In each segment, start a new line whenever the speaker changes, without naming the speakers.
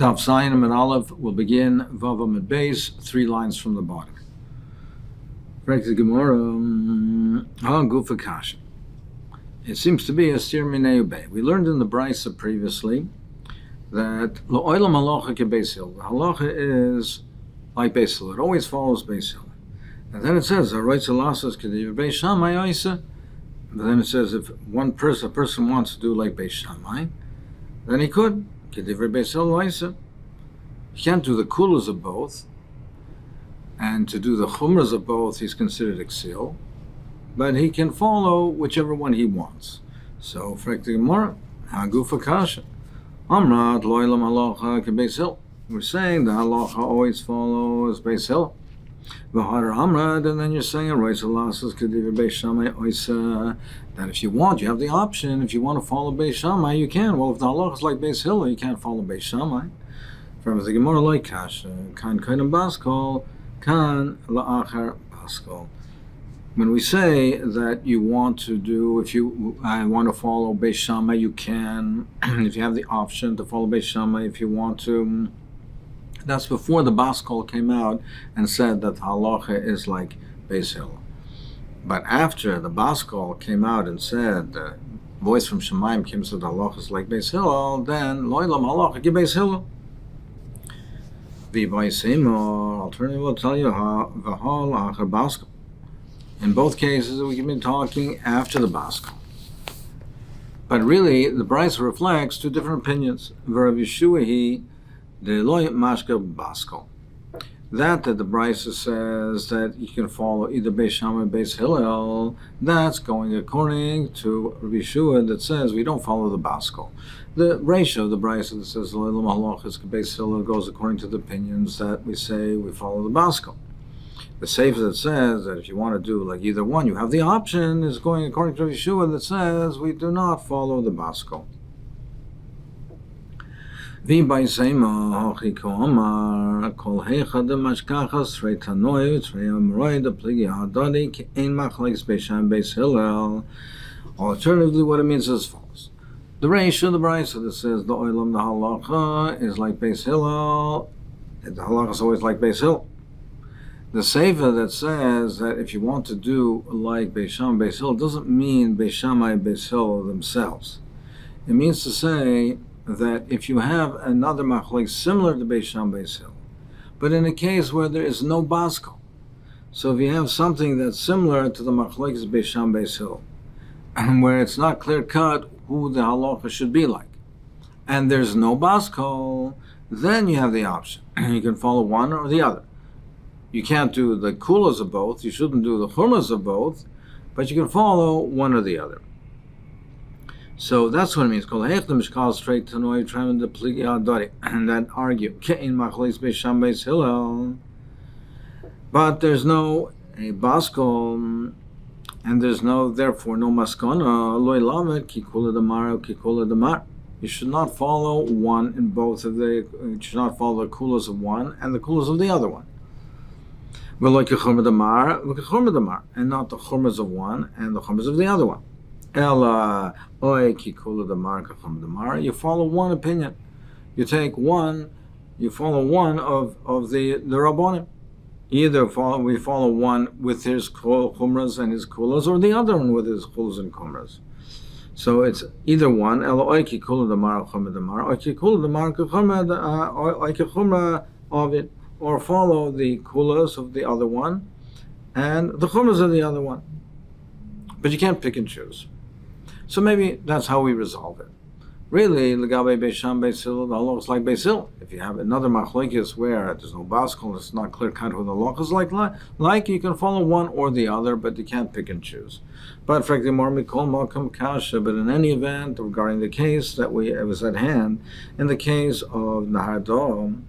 Daf Zayin and Aleph will begin Vavam at base, 3 lines from the bottom. Right to Gemara, Gufa Kasha. It seems to be a stir minei ubei. We learned in the Brisa previously that Lo'olam halacha ke Beis Hillel. The halacha is like Beis Hillel. It always follows Beis Hillel. And then it says, Aroitz Elasas Kediv Beis Shammai Oisa. But then it says if a person wants to do like Beis Shammai, then he could. You can't do the kulas of both, and to do the chumras of both, he's considered exil, but he can follow whichever one he wants. So, we're saying the halacha always follows Beis Hillel. And then you're saying that if you want, you have the option. If you want to follow Beis Shammai, you can. Well, if the halacha is like Beis Hillel, you can't follow Beis Shammai. From the Gemara like Kasha, kan koinem baskol, kan la'achar baskol. When we say that you want to do, if you want to follow Beis Shammai, you can. If you have the option to follow Beis Shammai, if you want to. That's before the Baskol came out and said that halacha is like Beis Hillel. But after the Baskol came out and said, the voice from Shemaim came and said halacha is like Beis Hillel, then lo'ilam halacha ki Beis Hillel. Alternative will tell you how v'hal achar Baskol. In both cases, we can be talking after the Baskol. But really, the Brisa reflects two different opinions. V'Rav Yeshua that the Brisa says that you can follow either Beis Shammai or Beis Hillel, that's going according to Rabbi Yeshua that says we don't follow the Baskol. The ratio of the Brisa that says Lo'ilam halachas ke Beis Hillel goes according to the opinions that we say we follow the Baskol. The Sefer that says that if you want to do like either one, you have the option, is going according to Rabbi Yeshua that says we do not follow the Baskol. We can be talking after the Baskol. Alternatively, what it means is as follows. The ratio of the Brisa that says the oilam, the halacha, is like Beis Hillel. The halacha is always like Beis Hillel. The Sefer that says that if you want to do like Beis Shammai, Beis Hillel, doesn't mean Beis Shammai and Beis Hillel themselves. It means to say that if you have another machlek similar to Beis Shammai, Beis Hillel, but in a case where there is no Baskol, so if you have something that's similar to the machlek of Beis Shammai, Beis Hillel, where it's not clear cut who the halacha should be like, and there's no Baskol, then you have the option. You can follow one or the other. You can't do the kulas of both. You shouldn't do the chumras of both, but you can follow one or the other. So that's what it means. And then argue. But there's no Baskol, and there's therefore no maskana. You should not follow one in both of the. You should not follow the kulas of one and the kulas of the other one. And not the chumras of one and the chumras of the other one. You follow one opinion. You take one, you follow one of the Rabbonim. Either we follow one with his chumras and his kulas, or the other one with his kulas and kumras. So it's either one, of it, or follow the kulas of the other one and the chumras of the other one. But you can't pick and choose. So maybe that's how we resolve it. Really, l'gabei Beis Shammai, Beis Hillel, the halacha is like Beis Hillel. If you have another machlekes where there's no Baskol, it's not clear cut who the halacha is like, you can follow one or the other, but you can't pick and choose. But but in any event, regarding the case that it was at hand, in the case of Nahar Dom,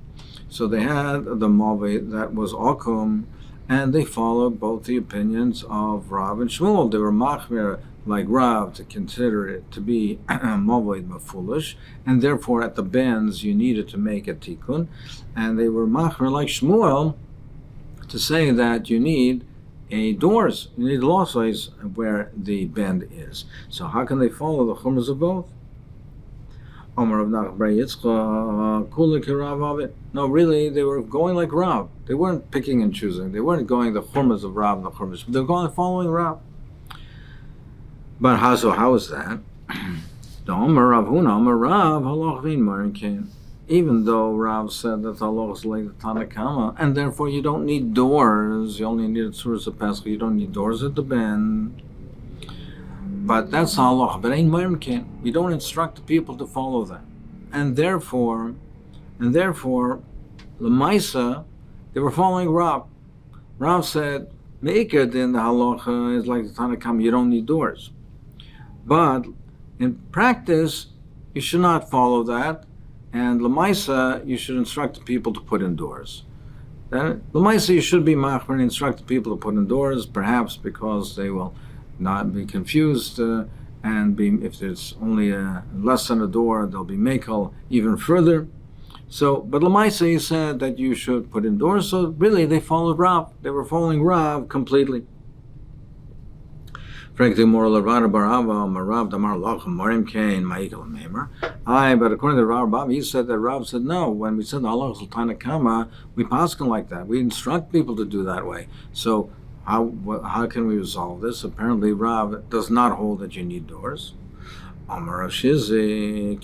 so they had the Movi that was Akum, and they followed both the opinions of Rav and Shmuel. They were machmir like Rav to consider it to be Movoid Mafulish, and therefore at the bends you needed to make a tikkun, and they were machmir like Shmuel to say that you need doors, you need losses where the bend is. So how can they follow the chumras of both? Omer of Nachman bar Yitzchak, Kula Kirav Avid. No, really, they were going like Rav. They weren't picking and choosing. They weren't going the churmas of Rav and the churmas. They were going following Rav. But how is that? The Omer Rav Huna, Omer Rav, Halach Vin Marin. Even though Rav said that the halach is like the Tanakama, and therefore you don't need doors, you only need tzuras of Pesach, you don't need doors at the bend. But that's halach. But ain't Marim can. We don't instruct the people to follow that, and therefore, Lamaisa, they were following Rav. Rav said Meikad in the halacha is like the Tanakama. You don't need doors, but in practice, you should not follow that. And Lamaisa, you should instruct the people to put in doors. Then Lamaisa, you should be machmer and instruct the people to put in doors, perhaps because they will not be confused, and be, if there's only less than a door, they'll be mekel even further. So, but Lamaisa, he said that you should put in doors. So really, they followed Rav. They were following Rav completely. But according to Rav Bab, he said that Rav said no. When we said the halach sultana kama, we paskin like that. We instruct people to do that way. So how can we resolve this? Apparently, Rav does not hold that you need doors. He says they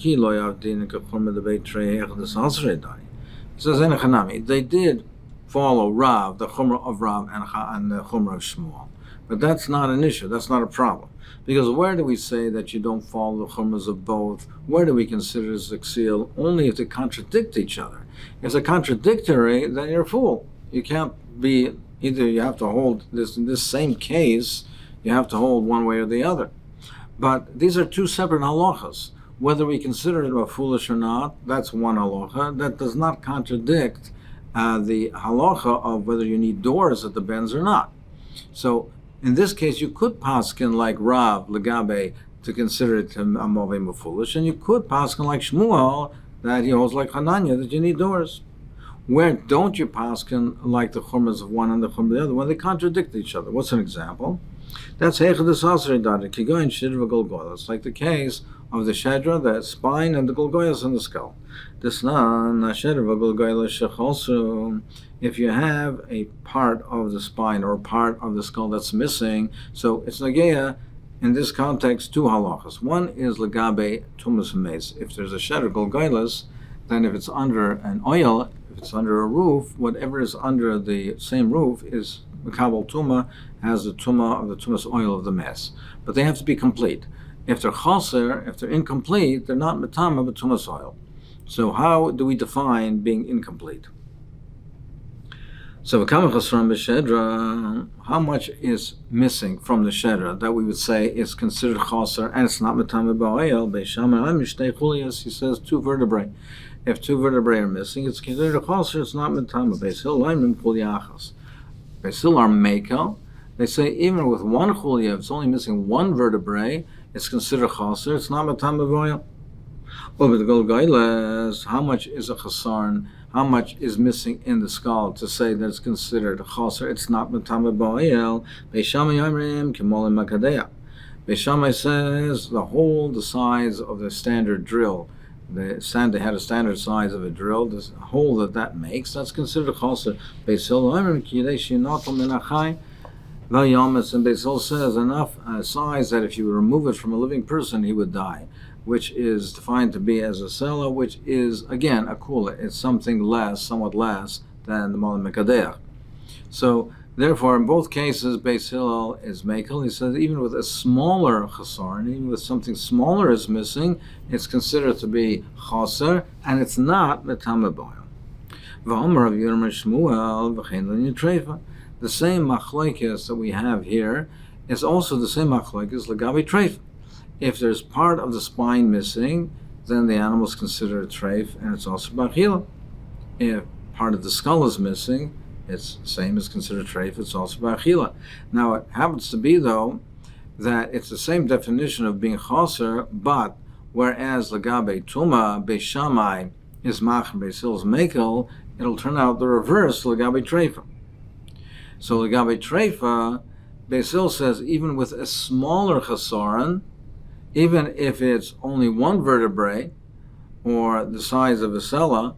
did follow Rav, the chumrah of Rav and the chumrah of Shmuel. But that's not an issue. That's not a problem. Because where do we say that you don't follow the chumras of both? Where do we consider Zexil? Only if they contradict each other. If they're contradictory, then you're a fool. You can't be, either you have to hold this, in this same case, you have to hold one way or the other. But these are two separate halachas. Whether we consider it foolish or not, that's one halacha. That does not contradict the halacha of whether you need doors at the bends or not. So, in this case, you could paskin like Rav Legabe to consider it amavim foolish, and you could paskin like Shmuel that he holds like Hananya that you need doors. Where don't you paskin like the chumras of one and the chumra of the other when they contradict each other? What's an example? That's heichadus asrei dada kigoyin shidra golgoyla. It's like the case of the shedra, the spine, and the golgoylas in the skull. This nan shedra golgoyla shechalsu. If you have a part of the spine or part of the skull that's missing, so it's nageya, in this context, two halachas. One is legabe tumas meis. If there's a shedder golgoylas, then if it's under an oil, if it's under a roof, whatever is under the same roof is mekabel tuma, has the tuma of the tumas oil of the mess. But they have to be complete. If they're chaser, if they're incomplete, they're not metama but tumas oil. So how do we define being incomplete? So how much is missing from the shedra that we would say is considered chaser and it's not metame ba'oil? He says two vertebrae. If two vertebrae are missing, it's considered a chaser. It's not metame. Beisil are mekel. They say even with one chulya, if it's only missing one vertebrae, it's considered chaser. It's not metame ba'oil. Over the golgoylas, how much is a chasarn? How much is missing in the skull to say that it's considered a chaser? It's not metame ba'oil. Beishamai yamrim k'molim makadeya. Beishamai says the size of the standard drill. They had a standard size of a drill. The hole that makes, that's considered a chaser. Beisil yamrim k'yidei shinotel minachai. Vayamas, and Beisil says enough size that if you remove it from a living person, he would die, which is defined to be as a sela, which is, again, a kula. It's something less, somewhat less, than the molim mekadeach. So, therefore, in both cases, Beis Hillel is mekel. He says even with a smaller chasar, even with something smaller is missing, it's considered to be chaser, and it's not metame ba'oil. V'amar of Yomi Shmuel v'chein l'nitreifa. The same machlokes that we have here is also the same machlokes l'gabi treifa. If there's part of the spine missing, then the animal is considered a treif, and it's also b'achila. If part of the skull is missing, it's the same as considered treif, it's also b'achila. Now, it happens to be, though, that it's the same definition of being chaser, but whereas legabe tuma beishamai is mach beisil's mekel, it'll turn out the reverse legabe treifa. So legabe treifa, Beisil says even with a smaller chasaran, even if it's only one vertebrae, or the size of a sela,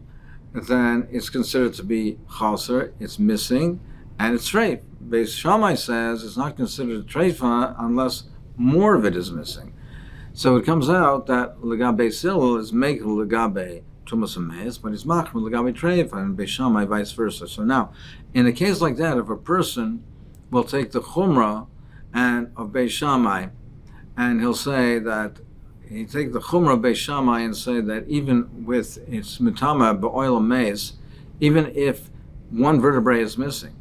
then it's considered to be chaser, it's missing, and it's treif. Beis Shammai says it's not considered a treifa unless more of it is missing. So it comes out that legabe silul is mekel legabe tumas ameis, but it's machmer legabe treifa, and Beis Shammai vice versa. So now, in a case like that, if a person will take the chumrah and of Beis Shammai, and he'll say that he take the chumrah of Beis Shammai and say that even with its mitama ba'oil ameis, even if one vertebrae is missing,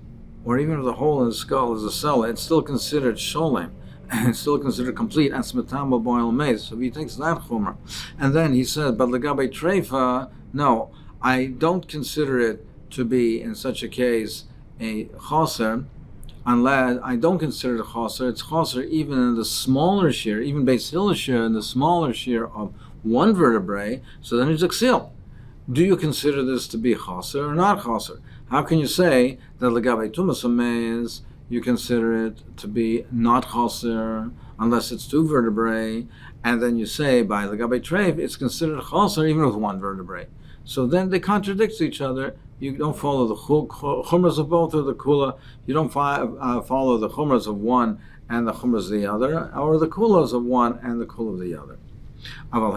or even if the hole in the skull is a cell, it's still considered sholem. It's still considered complete as mitama ba'oil ameis. So he takes that chumrah, and then he says, but legabe treifa, no, I don't consider it to be in such a case a chaser, unless I don't consider it chaser. It's chaser even in the smaller shear, even Beis Hillel shear in the smaller shear of one vertebrae. So then it's aksil. Do you consider this to be chaser or not chaser? How can you say that legabe tumas ameis you consider it to be not chaser unless it's two vertebrae, and then you say by legabe treif it's considered chaser even with one vertebrae? So then they contradict each other. You don't follow the chumras of both or the kula. You don't follow the chumras of one and the chumras of the other, or the kulas of one and the kula of the other. But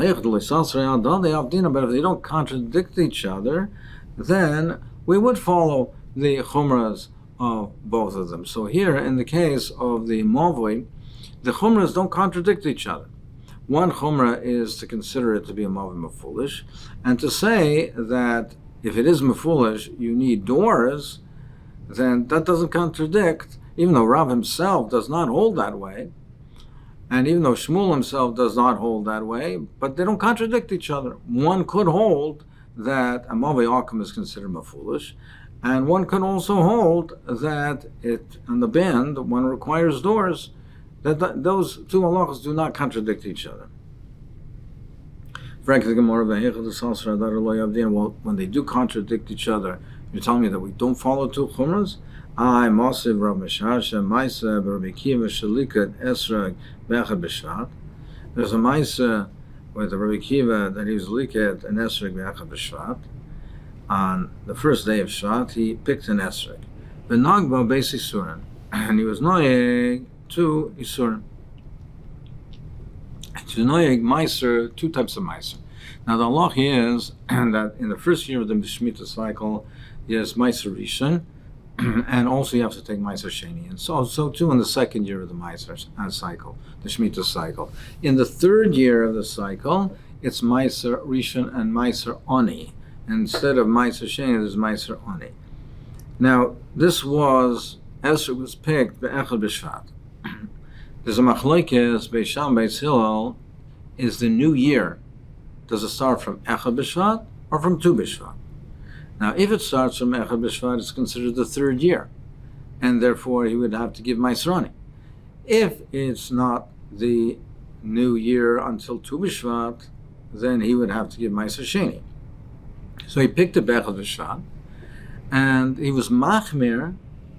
if they don't contradict each other, then we would follow the chumras of both of them. So here, in the case of the mavoi, the chumras don't contradict each other. One chumrah is to consider it to be a mavoi mefulish, and to say that if it is mefulish, you need doors, then that doesn't contradict, even though Rav himself does not hold that way, and even though Shmuel himself does not hold that way, but they don't contradict each other. One could hold that a mavoi akum is considered mefulish, and one could also hold that it on the band one requires doors. That those two halachas do not contradict each other. Well, when they do contradict each other, you're telling me that we don't follow two chumras? I masiv Rav Meshasha Maisa Rabbi Kiva Shalikat Esrog Bechad B'Shvat. There's a Maisa with the Rabbi Kiva that he was liket an Esrog Bechad B'Shvat. On the first day of Shvat, he picked an Esrog. Benagba Beis Isurim, and he was noyeg two Isurim. To noyeg Meiser, two types of Meiser. Now the halach is that in the first year of the Shemitah cycle, yes, Meiser Rishon, and also you have to take Meiser Sheni, and so too in the second year of the Meiser cycle, the Shemitah cycle. In the third year of the cycle, it's Meiser Rishon and Meiser Oni. Instead of Meiser Sheni, there's Meiser Oni. Now this was Esrog was picked be'echad b'Shvat. There's a machlokes Beis Shammai Beis Hillel is the new year. Does it start from Echad B'Shvat or from Tu B'Shvat? Now, if it starts from Echad B'Shvat, it's considered the third year, and therefore he would have to give Meiseroni. If it's not the new year until Tu B'Shvat, then he would have to give Meiser Sheni. So he picked up Echad B'Shvat, and he was machmir,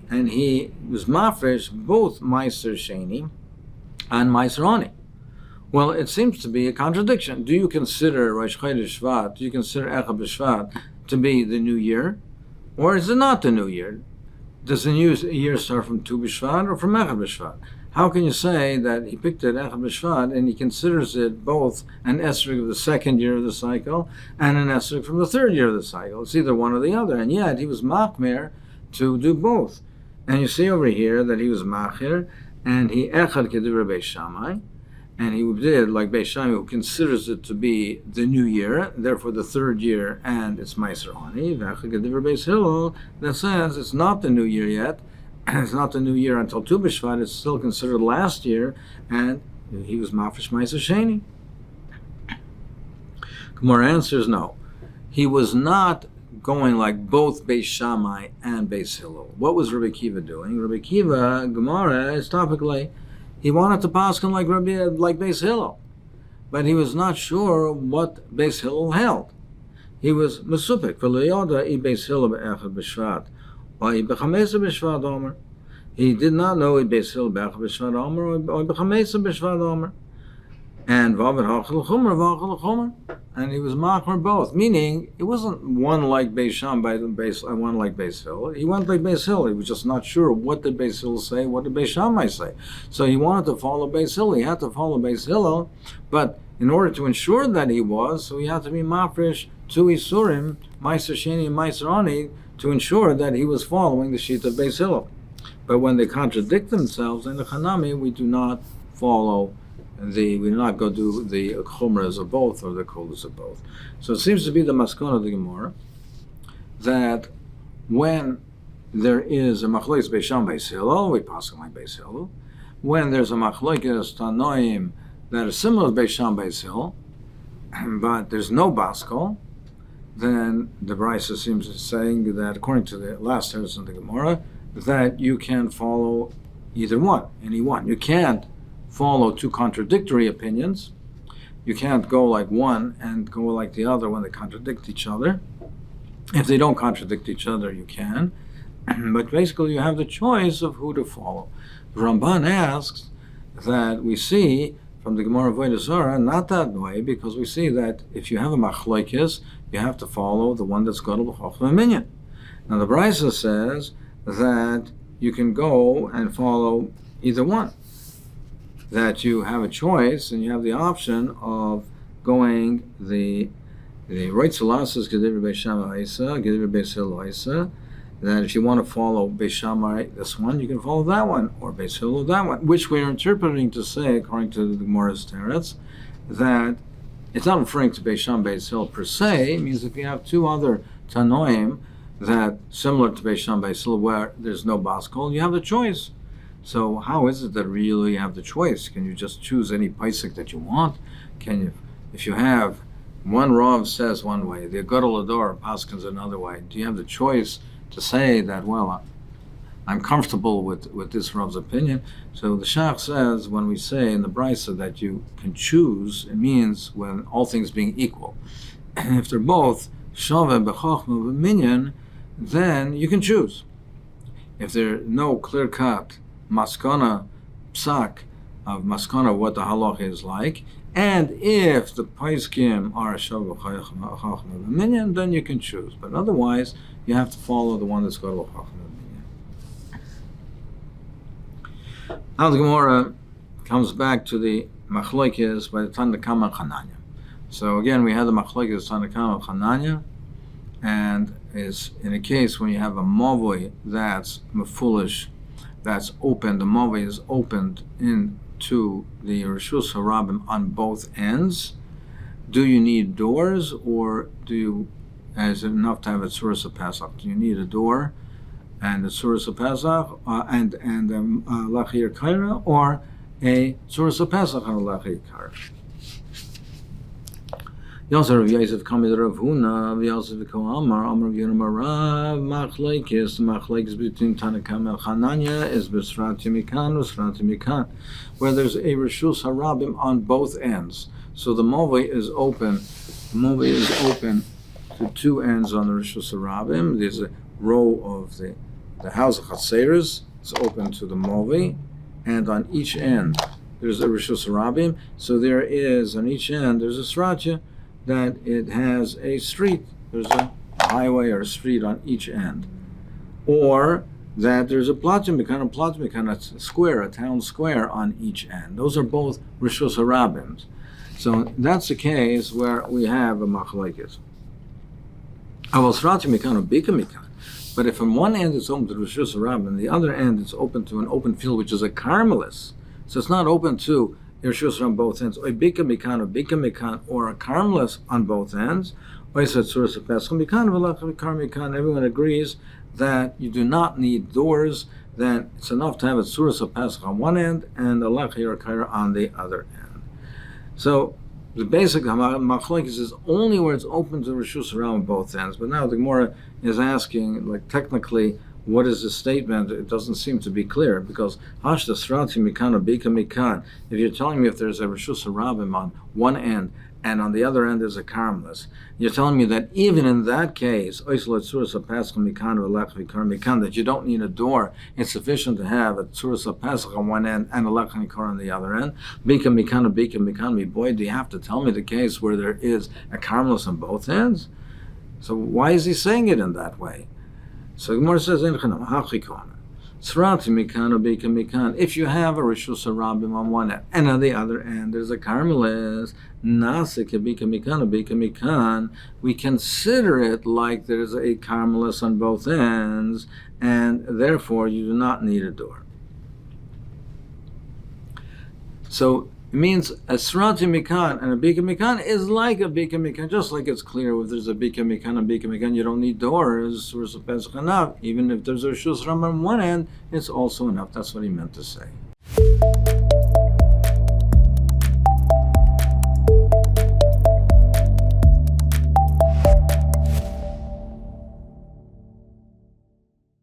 and he was mafresh both Meiser Sheni and Meiseroni. Well, it seems to be a contradiction. Do you consider Rosh Chodesh Shvat, do you consider Echad B'Shvat to be the new year, or is it not the new year? Does the new year start from Tu B'Shvat or from Echad B'Shvat? How can you say that he picked it Echad B'Shvat and he considers it both an esrog of the second year of the cycle and an esrog from the third year of the cycle? It's either one or the other, and yet he was machmir to do both. And you see over here that he was machir, and he echad kedivra Beis Shammai, and he did like Beis Shammai, who considers it to be the new year, therefore the third year, and it's Meiser Ani. V'echad kedivra Beis Hillel that says it's not the new year yet. It's not the new year until Tu B'Shvat. It's still considered last year, and he was mafresh Meiser Sheni. Gemara answers no. He was not going like both Beis Shammai and Beis Hillel. What was Rabbi Kiva doing? Rabbi Kiva, Gemara, is topically, he wanted to paskin like Beis Hillel, but he was not sure what Beis Hillel held. He was mesupik v'loyoda I Beis Hillel be'echad b'Shvat, or I b'chamesa b'Shvat omer. He did not know I Beis Hillel be'echad b'Shvat omer or b'chamesa b'Shvat omer. And Vavid Hachal Chomer, Vachal Chomer. And he was Machmer both, meaning it wasn't one like Beis Sham by the base, one like Beis Hill. He went like Beis Hill. He was just not sure what did Beis Hill say, what did Beis Shammai say. So he wanted to follow Beis Hill. He had to follow Beis Hill, but in order to ensure that he was, so he had to be mafresh to Isurim, Meiser Sheni and Meiser Ani, to ensure that he was following the sheet of Beis Hill. But when they contradict themselves in the Chanami, we do not follow we do not go do the chumras of both or the kolas of both. So it seems to be the maskon of the Gemara that when there is a machlokes Beis Sham Beis Hillel, we pass like Beis Hillel. When there's a machlokes Tanoim that is similar to Beis Sham Beis Hillel, but there's no baskol, then the Brisa seems to be saying that according to the last verse of the Gemara, that you can follow either one, any one. You can't follow two contradictory opinions. You can't go like one and go like the other when they contradict each other. If they don't contradict each other, you can. But basically, you have the choice of who to follow. The Ramban asks that we see from the Gemara Avodah Zarah, not that way, because we see that if you have a machlokes, you have to follow the one that's got a chachma minyan. Now the Brisa says that you can go and follow either one. That you have a choice and you have the option of going the right salas is Gediv Beis Shammai Isa, Gediv Beis Hillel Isa. That if you want to follow Beis Shammai this one, you can follow that one, or Beis Hillel that one, which we are interpreting to say, according to the Gemara's teretz, that it's not referring to Beis Shammai Beis Hillel per se. It means if you have two other Tanoim that similar to Beis Shammai Beis Hillel where there's no baskol, you have the choice. So how is it that really you have the choice? Can you just choose any paisik that you want? Can you, if you have one Rav says one way, the Gadol Ador paskins another way, do you have the choice to say that, well, I'm comfortable with this Rav's opinion? So the Shach says when we say in the Brisa that you can choose, it means when all things being equal. And if they're both Shaveh B'Chachma B'Minyan, then you can choose. If there's no clear-cut maskana psak of maskana what the halach is like, and if the paiskim are shavu chachma minyan, then you can choose. But otherwise, you have to follow the one that's got chachma minyan. Now the Gemara comes back to the machlokes by the Tanakama and Chananya. So again, we had the machlokes Tanakama and Chananya, and is in a case when you have a mavoi that's mefulish, that's open, the Mavoi is opened into the Rishus HaRabim on both ends. Do you need doors, or is it enough to have a Tzuras HaPesach? Do you need a door and a Tzuras HaPesach and Lachir Kaira, or a Tzuras HaPesach and a Lachir Kaira? Yosef Rav Yosef Kamid Rav Huna, Yosef Amar Rav Yonah Rav Machlekes. The machlekes between Tanakam and Chananya is B'Srat Mikan, B'Srat Mikan, where there's a Rishus HaRabim on both ends. So the Mavoi is open. The Mavoi is open to two ends on the Rishus HaRabim. There's a row of the house of Chatzeres. It's open to the Mavoi, and on each end there's a Rishus HaRabim. So there is on each end there's a Sratya, that it has a street, there's a highway or a street on each end, or that there's a platzim, a square, a town square on each end. Those are both Rishus HaRabim. So that's the case where we have a machlekes. But if from one end it's open to Rishus HaRabim, and the other end it's open to an open field, which is a carmelis, so it's not open to Rishus on both ends, or Bika Mikan, or a carmelis on both ends, everyone agrees that you do not need doors, that it's enough to have a Tzuras HaPesach on one end and a Lachir Kaira on the other end. So the basic machlokes is only where it's open to Rishus around both ends. But now the Gemara is asking, like, technically, what is the statement? It doesn't seem to be clear, because Hashda Srati Mikan or Bika Mikan, if you're telling me if there's a Rishus HaRabim on one end and on the other end there's a caramelist. You're telling me that even in that case, that you don't need a door. It's sufficient to have a tzuras pesach on one end and a lechem yikar on the other end. Bika mikan, boy, do you have to tell me the case where there is a caramelist on both ends? So why is he saying it in that way? So Gemara says, if you have a Rishus Rabim on one end, and on the other end there's a caramelist, we consider it like there's a caramelist on both ends, and therefore you do not need a door. So it means a Srati Mikan and a Bika Mikan is like a Bika Mikan, just like it's clear if there's a Bika Mikan and Bika Mikan, you don't need doors, enough. Even if there's a Rishus Rabim on one end, it's also enough. That's what he meant to say.